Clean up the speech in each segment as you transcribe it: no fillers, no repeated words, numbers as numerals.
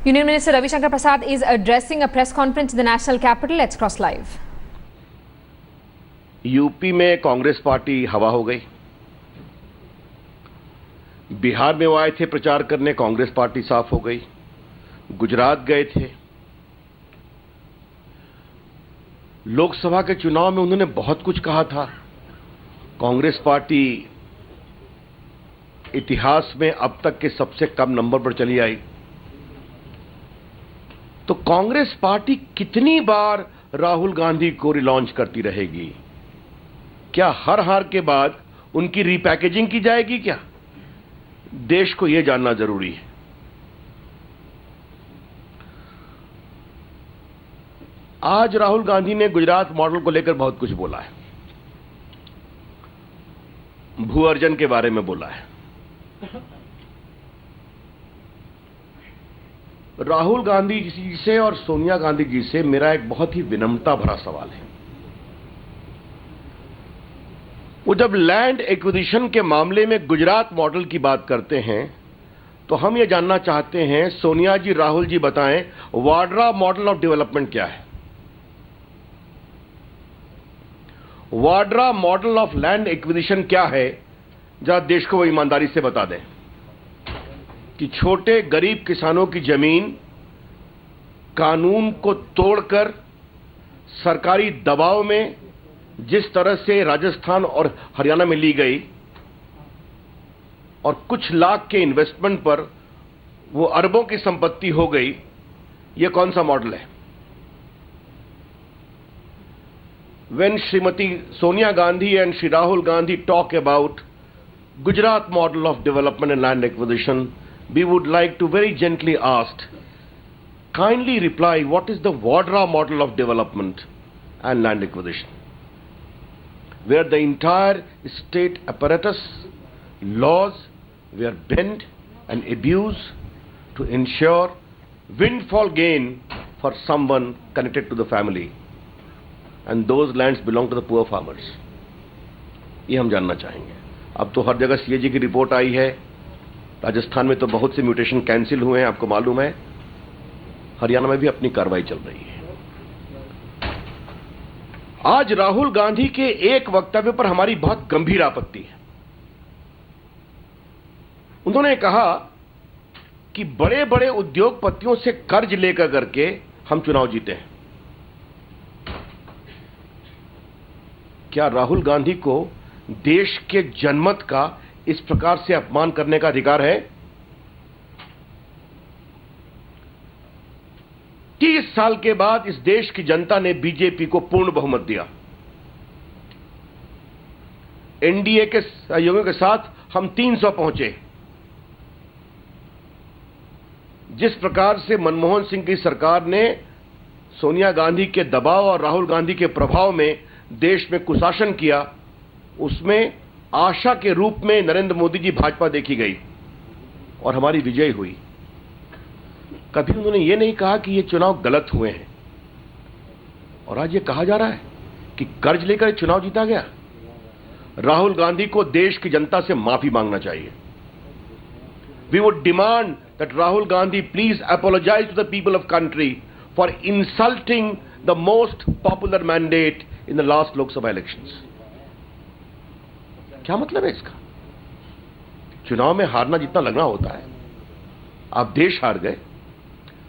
Union Minister Ravi Shankar Prasad is addressing a press conference in the national capital. Let's cross live. UP में Congress party हवा हो गई। बिहार में वो आए थे प्रचार करने, कांग्रेस पार्टी साफ हो गई। गुजरात गए थे। लोकसभा के चुनाव में उन्होंने बहुत कुछ कहा था। कांग्रेस पार्टी इतिहास में अब तक के सबसे कम नंबर पर चली आई। तो कांग्रेस पार्टी कितनी बार राहुल गांधी को रिलॉन्च करती रहेगी? क्या हर हार के बाद उनकी रीपैकेजिंग की जाएगी? क्या देश को यह जानना जरूरी है। आज राहुल गांधी ने गुजरात मॉडल को लेकर बहुत कुछ बोला है। भू अर्जन के बारे में बोला है। राहुल गांधी जी से और सोनिया गांधी जी से मेरा एक बहुत ही विनम्रता भरा सवाल है। वो जब लैंड एक्विजिशन के मामले में गुजरात मॉडल की बात करते हैं तो हम ये जानना चाहते हैं, सोनिया जी, राहुल जी बताएं, वाड्रा मॉडल ऑफ डेवलपमेंट क्या है? Vadra model of land acquisition क्या है? जरा देश को वो ईमानदारी से बता दें कि छोटे गरीब किसानों की जमीन कानून को तोड़कर सरकारी दबाव में जिस तरह से राजस्थान और हरियाणा में ली गई और कुछ लाख के इन्वेस्टमेंट पर वो अरबों की संपत्ति हो गई, ये कौन सा मॉडल है? When Srimati Sonia Gandhi and Shri Rahul Gandhi talk about Gujarat model of development and land acquisition, we would like to very gently ask, kindly reply, what is the Vadra model of development and land acquisition? Where the entire state apparatus, laws were bent and abused to ensure windfall gain for someone connected to the family. And those lands belong to the poor farmers. ये हम जानना चाहेंगे। अब तो हर जगह CAG की report आई है। राजस्थान में तो बहुत से म्यूटेशन कैंसिल हुए हैं, आपको मालूम है। हरियाणा में भी अपनी कार्रवाई चल रही है। आज राहुल गांधी के एक वक्तव्य पर हमारी बहुत गंभीर आपत्ति है। उन्होंने कहा कि बड़े बड़े उद्योगपतियों से कर्ज लेकर करके हम चुनाव जीते हैं। क्या राहुल गांधी को देश के जनमत का इस प्रकार से अपमान करने का अधिकार है? 30 साल के बाद इस देश की जनता ने बीजेपी को पूर्ण बहुमत दिया। एनडीए के सहयोगियों के साथ हम 300 पहुंचे। जिस प्रकार से मनमोहन सिंह की सरकार ने सोनिया गांधी के दबाव और राहुल गांधी के प्रभाव में देश में कुशासन किया, उसमें आशा के रूप में नरेंद्र मोदी जी भाजपा देखी गई और हमारी विजय हुई। कभी उन्होंने ये नहीं कहा कि ये चुनाव गलत हुए हैं। और आज ये कहा जा रहा है कि कर्ज लेकर चुनाव जीता गया। राहुल गांधी को देश की जनता से माफी मांगना चाहिए। We would demand that Rahul Gandhi please apologise to the people of country for insulting the most popular mandate in the last Lok Sabha elections. क्या मतलब है इसका? चुनाव में हारना जितना लगना होता है, आप देश हार गए।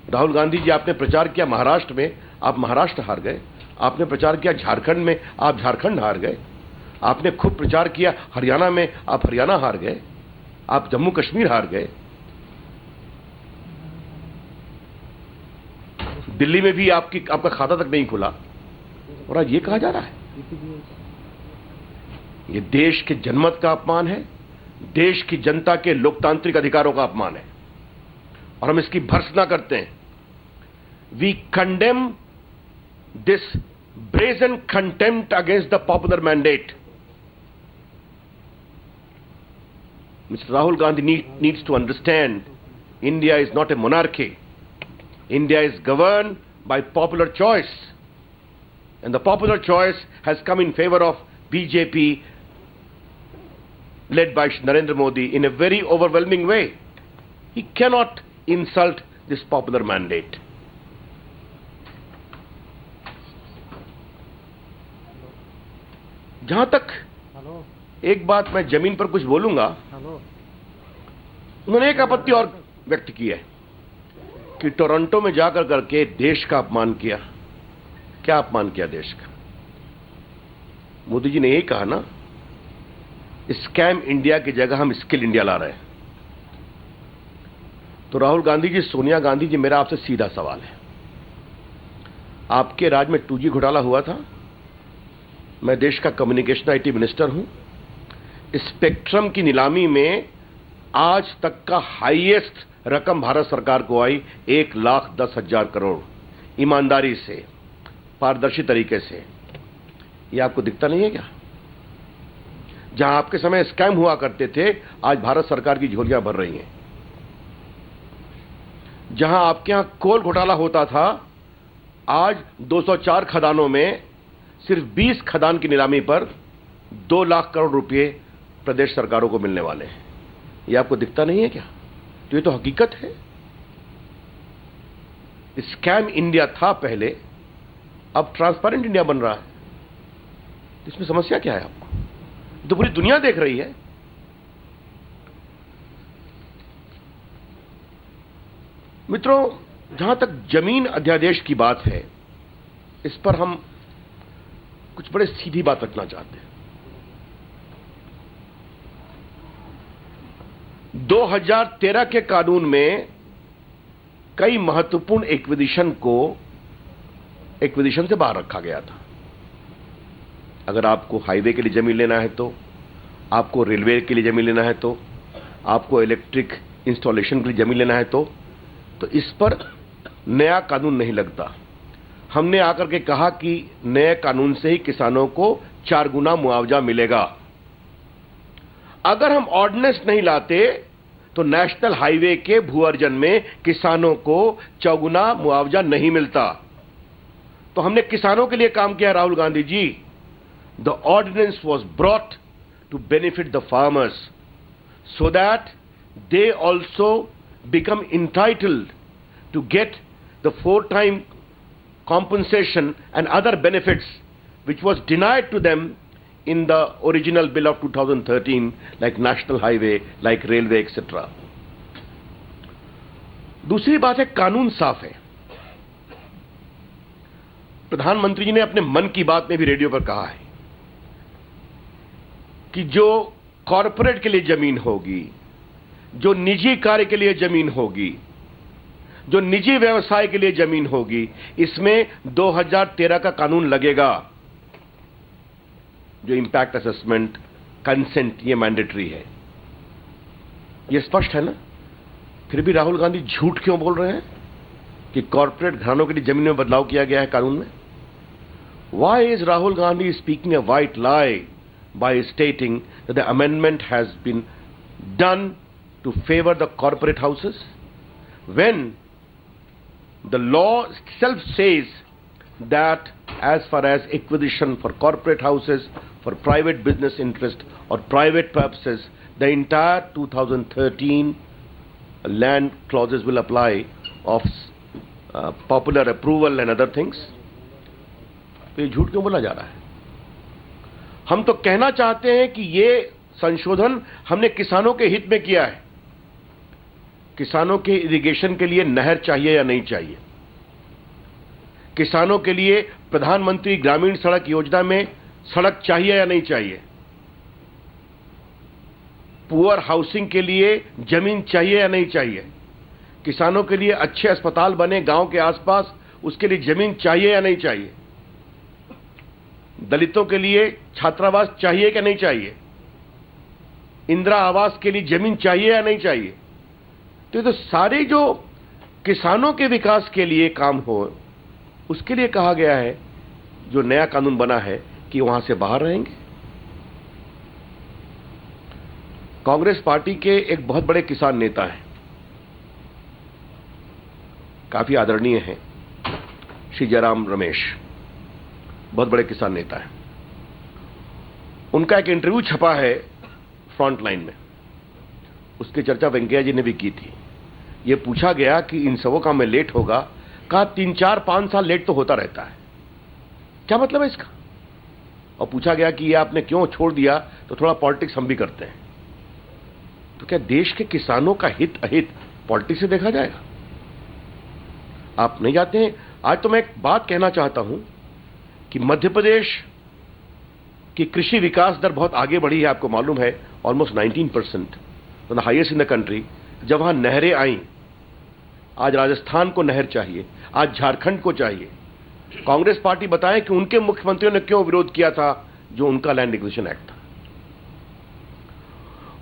राहुल गांधी जी, आपने प्रचार किया महाराष्ट्र में, आप महाराष्ट्र हार गए। आपने प्रचार किया झारखंड में, आप झारखंड हार गए। आपने खूब प्रचार किया हरियाणा में, आप हरियाणा हार गए। आप जम्मू कश्मीर हार गए। दिल्ली में भी आपका खाता तक नहीं खुला। और आज ये कहा जा रहा है, ये देश के जनमत का अपमान है, देश की जनता के लोकतांत्रिक अधिकारों का अपमान है और हम इसकी भर्त्सना करते हैं। We condemn this brazen contempt against the popular mandate. Mister Rahul Gandhi needs to understand, India is not a monarchy. India is governed by popular choice, and the popular choice has come in favor of BJP led by Narendra Modi in a very overwhelming way. He cannot insult this popular mandate. जहां तक एक बात मैं जमीन पर कुछ बोलूंगा, उन्होंने एक आपत्ति और व्यक्त की है कि टोरंटो में जाकर करके देश का अपमान किया। क्या अपमान किया देश का? मोदी जी ने यही कहा ना, स्कैम इंडिया की जगह हम स्किल इंडिया ला रहे हैं। तो राहुल गांधी जी, सोनिया गांधी जी, मेरा आपसे सीधा सवाल है, आपके राज में 2G घोटाला हुआ था। मैं देश का कम्युनिकेशन IT मिनिस्टर हूं। स्पेक्ट्रम की नीलामी में आज तक का हाईएस्ट रकम भारत सरकार को आई 1,10,000 करोड़, ईमानदारी से, पारदर्शी तरीके से। यह आपको दिखता नहीं है क्या? जहां आपके समय स्कैम हुआ करते थे, आज भारत सरकार की झोलियां भर रही हैं। जहां आपके यहां कोल घोटाला होता था, आज 204 खदानों में सिर्फ 20 खदान की नीलामी पर 2 लाख करोड़ रुपए प्रदेश सरकारों को मिलने वाले हैं। यह आपको दिखता नहीं है क्या? तो ये तो हकीकत है। स्कैम इंडिया था पहले, अब ट्रांसपेरेंट इंडिया बन रहा है। इसमें समस्या क्या है आपको? तो पूरी दुनिया देख रही है। मित्रों, जहां तक जमीन अध्यादेश की बात है, इस पर हम कुछ बड़े सीधी बात रखना चाहते हैं। 2013 के कानून में कई महत्वपूर्ण एक्विजिशन से बाहर रखा गया था। अगर आपको हाईवे के लिए जमीन लेना है तो, आपको रेलवे के लिए जमीन लेना है तो, आपको इलेक्ट्रिक इंस्टॉलेशन के लिए जमीन लेना है तो इस पर नया कानून नहीं लगता। हमने आकर के कहा कि नए कानून से ही किसानों को 4 गुना मुआवजा मिलेगा। अगर हम ऑर्डिनेंस नहीं लाते तो नेशनल हाईवे के भू अर्जन में किसानों को 4 गुना मुआवजा नहीं मिलता। तो हमने किसानों के लिए काम किया, Rahul Gandhi ji. The ordinance was brought to benefit the farmers so that they also become entitled to get the 4-time compensation and other benefits which was denied to them in the original bill of 2013, like national highway, like railway, etc. दूसरी बात है, कानून साफ है। प्रधानमंत्री जी ने अपने मन की बात में भी रेडियो पर कहा है कि जो कॉरपोरेट के लिए जमीन होगी, जो निजी कार्य के लिए जमीन होगी, जो निजी व्यवसाय के लिए जमीन होगी, इसमें 2013 का कानून लगेगा। जो इंपैक्ट असेसमेंट, कंसेंट, ये मैंडेटरी है। ये स्पष्ट है ना? फिर भी राहुल गांधी झूठ क्यों बोल रहे हैं कि कॉरपोरेट घरानों के लिए जमीन में बदलाव किया गया है कानून में? Why is Rahul Gandhi speaking a white lie by stating that the amendment has been done to favor the corporate houses, when the law itself says that as far as acquisition for corporate houses, for private business interest or private purposes, the entire 2013 land clauses will apply of popular approval and other things? तो ये झूठ क्यों बोला जा रहा है? हम तो कहना चाहते हैं कि ये संशोधन हमने किसानों के हित में किया है। किसानों के इरिगेशन के लिए नहर चाहिए या नहीं चाहिए? किसानों के लिए प्रधानमंत्री ग्रामीण सड़क योजना में सड़क चाहिए या नहीं चाहिए? पुअर हाउसिंग के लिए जमीन चाहिए या नहीं चाहिए? किसानों के लिए अच्छे अस्पताल बने गांव के आसपास, उसके लिए जमीन चाहिए या नहीं चाहिए? दलितों के लिए छात्रावास चाहिए कि नहीं चाहिए? इंदिरा आवास के लिए जमीन चाहिए या नहीं चाहिए? तो ये तो सारे जो किसानों के विकास के लिए काम हो, उसके लिए कहा गया है, जो नया कानून बना है, कि वहां से बाहर रहेंगे। कांग्रेस पार्टी के एक बहुत बड़े किसान नेता हैं, काफी आदरणीय हैं, श्री जयराम रमेश, बहुत बड़े किसान नेता हैं। उनका एक इंटरव्यू छपा है फ्रंट लाइन में, उसकी चर्चा वेंकैया जी ने भी की थी ये पूछा गया कि इन सबों का में लेट होगा, कहा 3, 4, 5 साल लेट तो होता रहता है। क्या मतलब है इसका? और पूछा गया कि ये आपने क्यों छोड़ दिया, तो थोड़ा पॉलिटिक्स हम भी करते हैं। तो क्या देश के किसानों का हित अहित पॉलिटिक्स से देखा जाएगा? आप नहीं जाते हैं। आज तो मैं एक बात कहना चाहता हूं कि मध्य प्रदेश की कृषि विकास दर बहुत आगे बढ़ी है, आपको मालूम है, almost 19%, the highest in the country. जब वहां नहरें आई, आज राजस्थान को नहर चाहिए, आज झारखंड को चाहिए। कांग्रेस पार्टी बताए कि उनके मुख्यमंत्रियों ने क्यों विरोध किया था, जो उनका लैंड एक्विजिशन एक्ट था।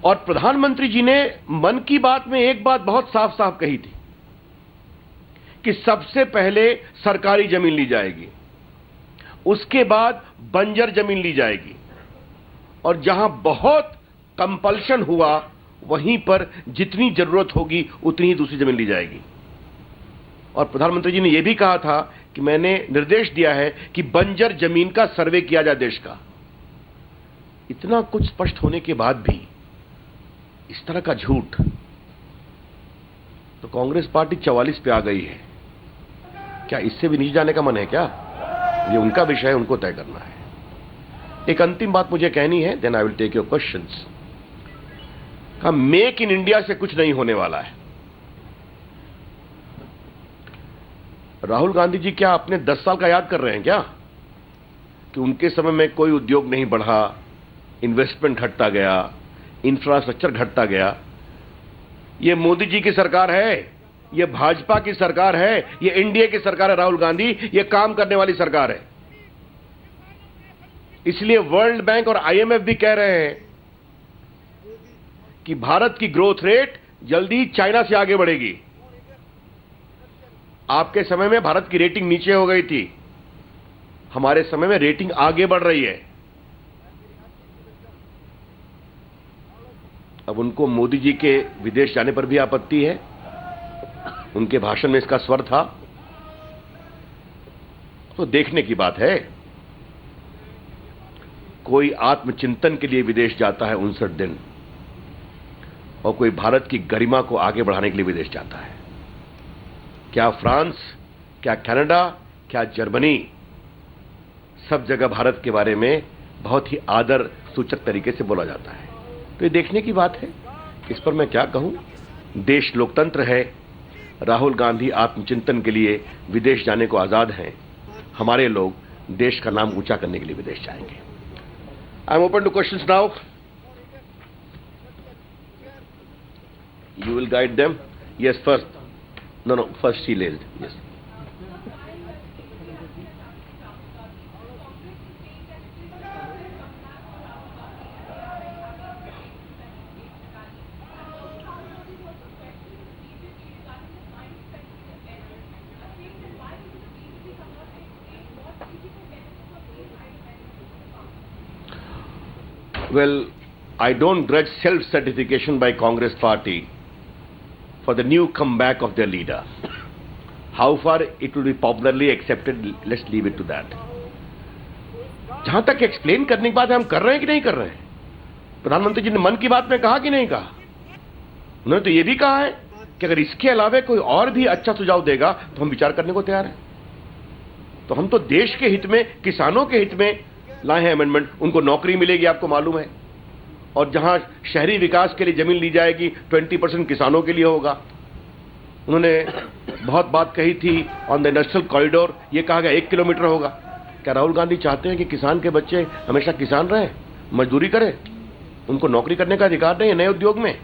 और प्रधानमंत्री जी ने मन की बात में एक बात बहुत साफ साफ कही थी कि सबसे पहले सरकारी जमीन ली जाएगी, उसके बाद बंजर जमीन ली जाएगी, और जहां बहुत कंपल्शन हुआ वहीं पर जितनी जरूरत होगी उतनी ही दूसरी जमीन ली जाएगी। और प्रधानमंत्री जी ने यह भी कहा था कि मैंने निर्देश दिया है कि बंजर जमीन का सर्वे किया जाए देश का। इतना कुछ स्पष्ट होने के बाद भी इस तरह का झूठ, तो कांग्रेस पार्टी 44 पे आ गई है। क्या इससे भी नीचे जाने का मन है क्या? ये उनका विषय है, उनको तय करना है। एक अंतिम बात मुझे कहनी है, then I will take your questions. का मेक इन इंडिया से कुछ नहीं होने वाला है। राहुल गांधी जी क्या अपने 10 साल का याद कर रहे हैं क्या, कि उनके समय में कोई उद्योग नहीं बढ़ा, इन्वेस्टमेंट घटता गया, इंफ्रास्ट्रक्चर घटता गया? ये मोदी जी की सरकार है, ये भाजपा की सरकार है, ये एनडीए की सरकार है। राहुल गांधी, ये काम करने वाली सरकार है। इसलिए वर्ल्ड बैंक और आईएमएफ भी कह रहे हैं कि भारत की ग्रोथ रेट जल्दी चाइना से आगे बढ़ेगी। आपके समय में भारत की रेटिंग नीचे हो गई थी, हमारे समय में रेटिंग आगे बढ़ रही है। अब उनको मोदी जी के विदेश जाने पर भी आपत्ति है। उनके भाषण में इसका स्वर था, तो देखने की बात है। कोई आत्मचिंतन के लिए विदेश जाता है 59 दिन, और कोई भारत की गरिमा को आगे बढ़ाने के लिए विदेश जाता है। क्या फ्रांस, क्या कनाडा, क्या जर्मनी, सब जगह भारत के बारे में बहुत ही आदर सूचक तरीके से बोला जाता है। तो ये देखने की बात है। इस पर मैं क्या कहूं? देश लोकतंत्र है। राहुल गांधी आत्मचिंतन के लिए विदेश जाने को आजाद हैं। हमारे लोग देश का नाम ऊंचा करने के लिए विदेश जाएंगे। I am open two questions now. You will guide them? Yes, first. No, first she laid. Yes. Well, I don't grudge self-certification by Congress party for the new comeback of their leader. How far it will be popularly accepted, let's leave it to that. जहां तक explain करने की बात है, हम कर रहे हैं कि नहीं कर रहे हैं? प्रधानमंत्री जी ने मन की बात में कहा कि नहीं कहा? उन्होंने तो यह भी कहा है कि अगर इसके अलावा कोई और भी अच्छा सुझाव देगा तो हम विचार करने को तैयार हैं। तो हम तो देश के हित में, किसानों के हित में लाए हैं अमेंडमेंट। उनको नौकरी मिलेगी, आपको मालूम है, और जहां शहरी विकास के लिए जमीन ली जाएगी 20% किसानों के लिए होगा। उन्होंने बहुत बात कही थी ऑन द इंडस्ट्रियल कॉरिडोर, ये कहा गया 1 किलोमीटर होगा। क्या राहुल गांधी चाहते हैं कि किसान के बच्चे हमेशा किसान रहें, मजदूरी करें, उनको नौकरी करने का अधिकार नहीं है नए उद्योग में?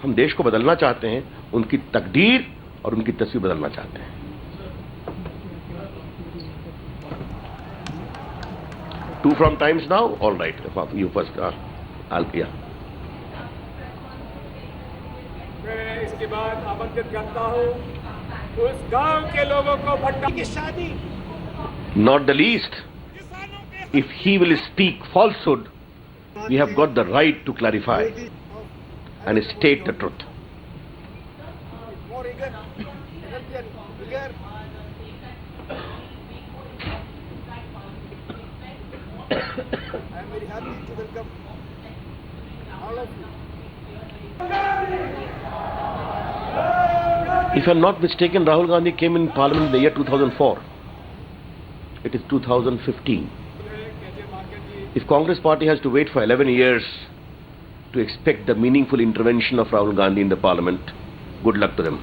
हम देश को बदलना चाहते हैं, उनकी तकदीर और उनकी तस्वीर बदलना चाहते हैं। 2 from Times now? All right, you first. Yeah. मैं इसके बाद आमंत्रित करता हूँ उस गांव के लोगों को भट्टा की शादी। Not the least. If he will speak falsehood, we have got the right to clarify and state the truth. I am very happy to welcome all of you. If I'm not mistaken, Rahul Gandhi came in parliament in the year 2004. It is 2015. If Congress party has to wait for 11 years to expect the meaningful intervention of Rahul Gandhi in the parliament, good luck to them.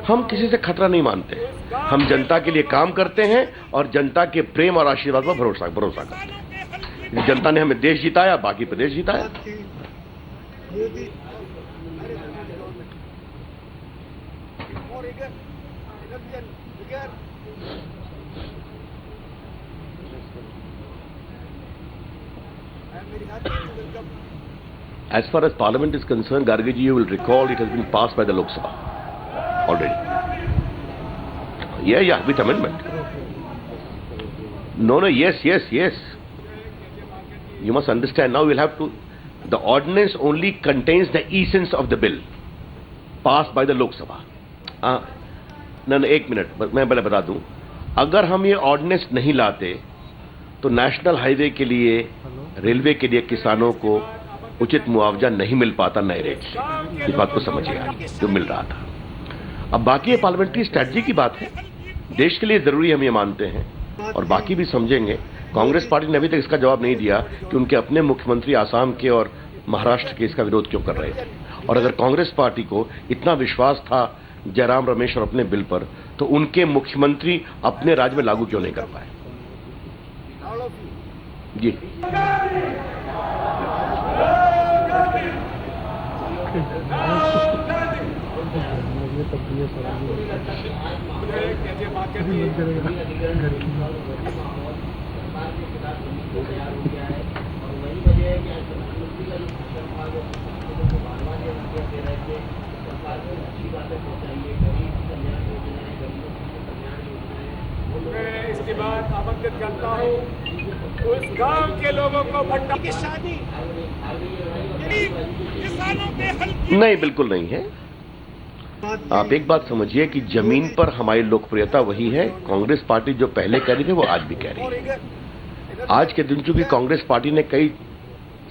हम किसी से खतरा नहीं मानते, हम जनता के लिए काम करते हैं और जनता के प्रेम और आशीर्वाद पर भरोसा करते हैं। जनता ने हमें देश जिताया, बाकी प्रदेश जिताया। As far as Parliament is concerned, Gargaji, you will recall it has been passed by the Lok Sabha already. Yeah, with amendment. No, yes. You must understand, now we'll have to, the ordinance only contains the essence of the bill passed by the Lok Sabha. No, एक minute, मैं पहले बता दूं, अगर हम ये ordinance नहीं लाते तो नेशनल हाईवे के लिए, रेलवे के लिए किसानों को उचित मुआवजा नहीं मिल पाता नए रेट से। इस बात को समझिए आप, जो मिल रहा था। अब बाकी ये पार्लियामेंट्री स्ट्रैटेजी की बात है, देश के लिए जरूरी हम ये मानते हैं और बाकी भी समझेंगे। कांग्रेस पार्टी ने अभी तक इसका जवाब नहीं दिया कि उनके अपने मुख्यमंत्री आसाम के और महाराष्ट्र के इसका विरोध क्यों कर रहे थे। और अगर कांग्रेस पार्टी को इतना विश्वास था जयराम रमेश और अपने बिल पर, तो उनके मुख्यमंत्री अपने राज्य में लागू क्यों नहीं कर पाए? जी मैं इसके बाद आमंत्रित करता हूँ उस गांव के लोगों को भट्टा की शादी किसानों के हल की नहीं, बिल्कुल नहीं है। आप एक बात समझिए कि जमीन पर हमारी लोकप्रियता वही है। कांग्रेस पार्टी जो पहले कह रही थी वो आज भी कह रही है। आज के दिन चूंकि कांग्रेस पार्टी ने कई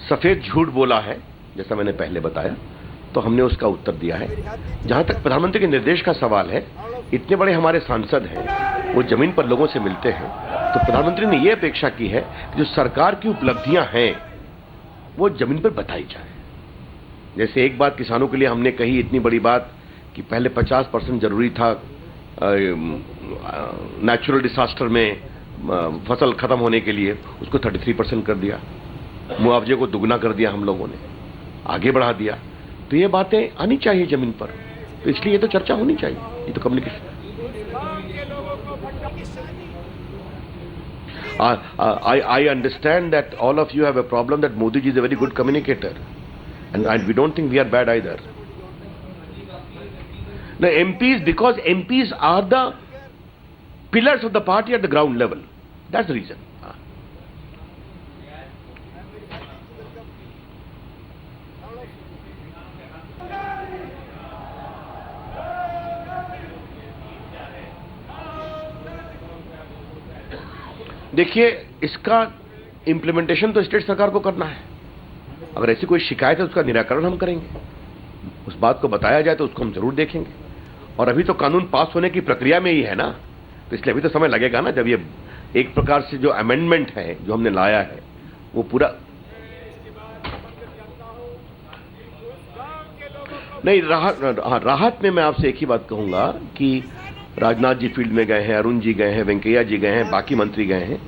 सफेद झूठ बोला है, जैसा मैंने पहले बताया, तो हमने उसका उत्तर दिया है। जहां तक प्रधानमंत्री के निर्देश का सवाल है, इतने बड़े हमारे सांसद हैं, वो जमीन पर लोगों से मिलते हैं, तो प्रधानमंत्री ने ये अपेक्षा की है कि जो सरकार की उपलब्धियां हैं वो जमीन पर बताई जाए। जैसे एक बात किसानों के लिए हमने कही, इतनी बड़ी बात कि पहले 50% जरूरी था नेचुरल डिसास्टर में फसल खत्म होने के लिए, उसको 33% कर दिया। मुआवजे को दुगना कर दिया, हम लोगों ने आगे बढ़ा दिया। तो ये बातें आनी चाहिए जमीन पर, तो इसलिए ये तो चर्चा होनी चाहिए, ये तो communication. I understand that all of you have a problem that Modi ji is a very good communicator, and we don't think we are bad either. The MPs, because MPs are the pillars of the party at the ground level. That's the reason. देखिए, इसका implementation तो state सरकार को करना है। अगर ऐसी कोई शिकायत है उसका निराकरण हम करेंगे, उस बात को बताया जाए तो उसको हम जरूर देखेंगे। और अभी तो कानून पास होने की प्रक्रिया में ही है ना, तो इसलिए अभी तो समय लगेगा ना। जब ये एक प्रकार से जो अमेंडमेंट है जो हमने लाया है वो पूरा नहीं, राहत में मैं आपसे एक ही बात कहूंगा कि राजनाथ जी फील्ड में गए हैं, अरुण जी गए हैं, वेंकैया जी गए हैं, बाकी मंत्री गए हैं।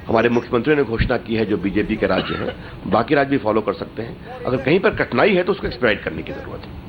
हमारे मुख्यमंत्री ने घोषणा की है जो बीजेपी के राज्य हैं, बाकी राज्य भी फॉलो कर सकते हैं। अगर कहीं पर कठिनाई है तो उसको एक्सपेडाइट करने की जरूरत है।